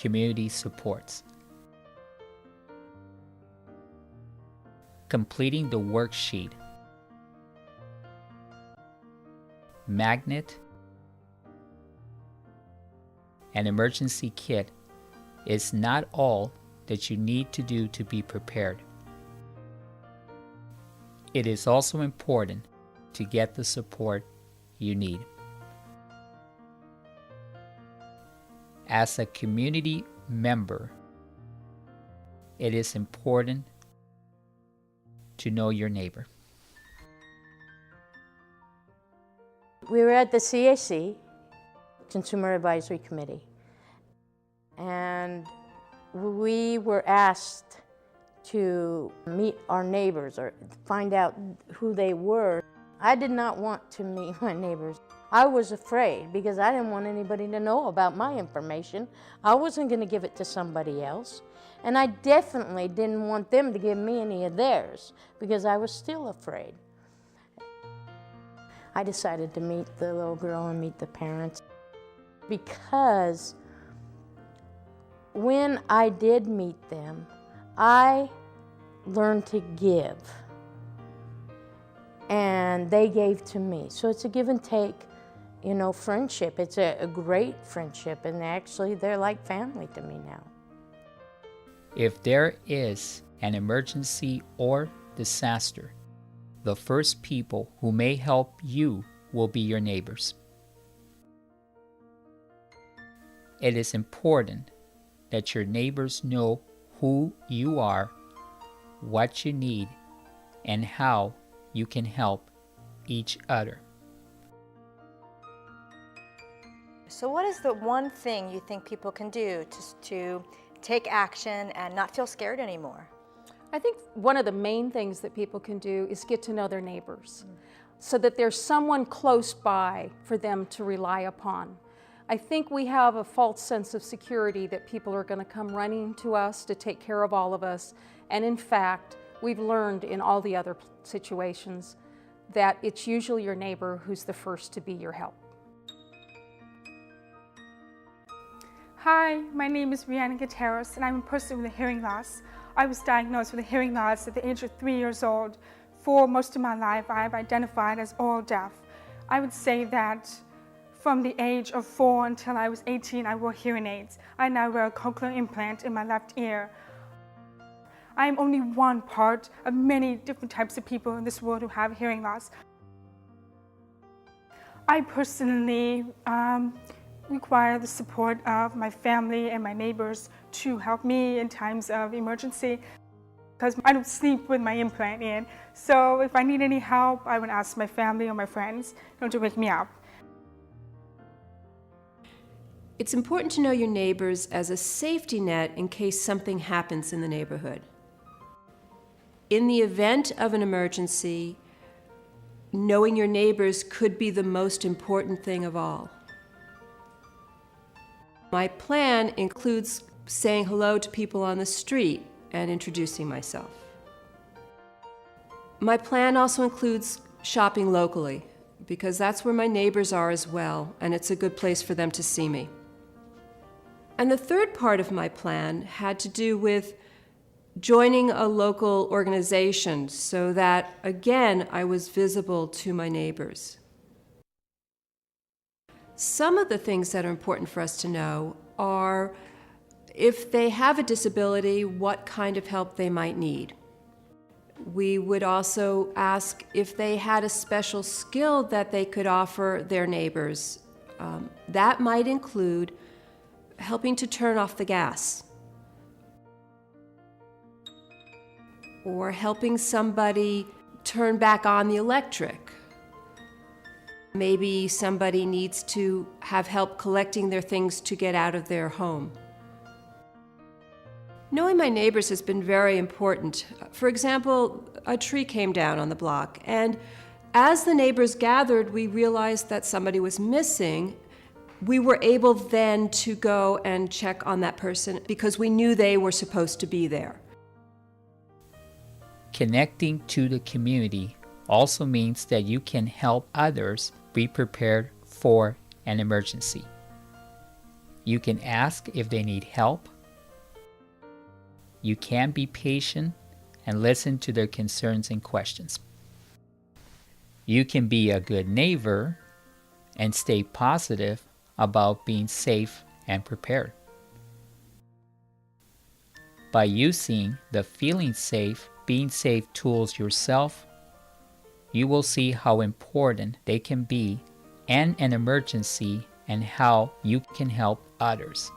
community supports. Completing the worksheet. Magnet. An emergency kit is not all that you need to do to be prepared. It is also important to get the support you need. As a community member, it is important to know your neighbor. We were at the CAC, Consumer Advisory Committee, and we were asked to meet our neighbors or find out who they were. I did not want to meet my neighbors. I was afraid because I didn't want anybody to know about my information. I wasn't going to give it to somebody else. And I definitely didn't want them to give me any of theirs because I was still afraid. I decided to meet the little girl and meet the parents because when I did meet them, I learned to give, and they gave to me. So it's a give and take, you know, friendship. It's a great friendship, and actually they're like family to me now. If there is an emergency or disaster, the first people who may help you will be your neighbors. It is important that your neighbors know who you are, what you need, and how you can help each other. So what is the one thing you think people can do to take action and not feel scared anymore? I think one of the main things that people can do is get to know their neighbors so that there's someone close by for them to rely upon. I think we have a false sense of security that people are going to come running to us to take care of all of us. And in fact, we've learned in all the other situations that it's usually your neighbor who's the first to be your help. Hi, my name is Rihanna Gutierrez, and I'm a person with a hearing loss. I was diagnosed with a hearing loss at the age of 3 years old. For most of my life, I have identified as oral deaf. I would say that from the age of 4 until I was 18, I wore hearing aids. I now wear a cochlear implant in my left ear. I am only one part of many different types of people in this world who have hearing loss. I personally require the support of my family and my neighbors to help me in times of emergency because I don't sleep with my implant in. So if I need any help, I would ask my family or my friends to wake me up. It's important to know your neighbors as a safety net in case something happens in the neighborhood. In the event of an emergency, knowing your neighbors could be the most important thing of all. My plan includes saying hello to people on the street and introducing myself. My plan also includes shopping locally, because that's where my neighbors are as well, and it's a good place for them to see me. And the third part of my plan had to do with joining a local organization so that, again, I was visible to my neighbors. Some of the things that are important for us to know are if they have a disability, what kind of help they might need. We would also ask if they had a special skill that they could offer their neighbors. That might include helping to turn off the gas, or helping somebody turn back on the electric. Maybe somebody needs to have help collecting their things to get out of their home. Knowing my neighbors has been very important. For example, a tree came down on the block, and as the neighbors gathered, we realized that somebody was missing. We were able then to go and check on that person because we knew they were supposed to be there. Connecting to the community also means that you can help others be prepared for an emergency. You can ask if they need help. You can be patient and listen to their concerns and questions. You can be a good neighbor and stay positive about being safe and prepared. By using the feeling safe, being safe tools yourself, you will see how important they can be in an emergency and how you can help others.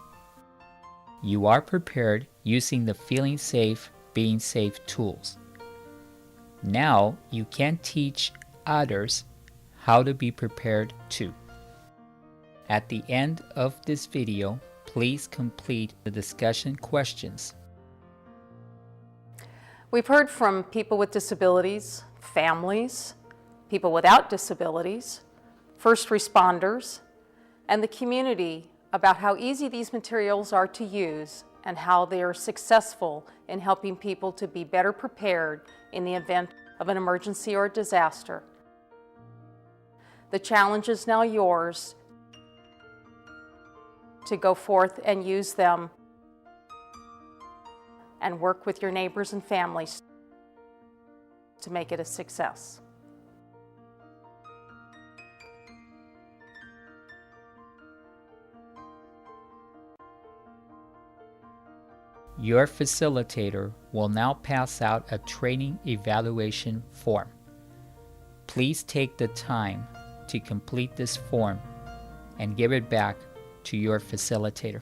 You are prepared using the feeling safe, being safe tools. Now you can teach others how to be prepared too. At the end of this video, please complete the discussion questions. We've heard from people with disabilities, families, people without disabilities, first responders, and the community about how easy these materials are to use and how they are successful in helping people to be better prepared in the event of an emergency or disaster. The challenge is now yours to go forth and use them and work with your neighbors and families to make it a success. Your facilitator will now pass out a training evaluation form. Please take the time to complete this form and give it back to your facilitator.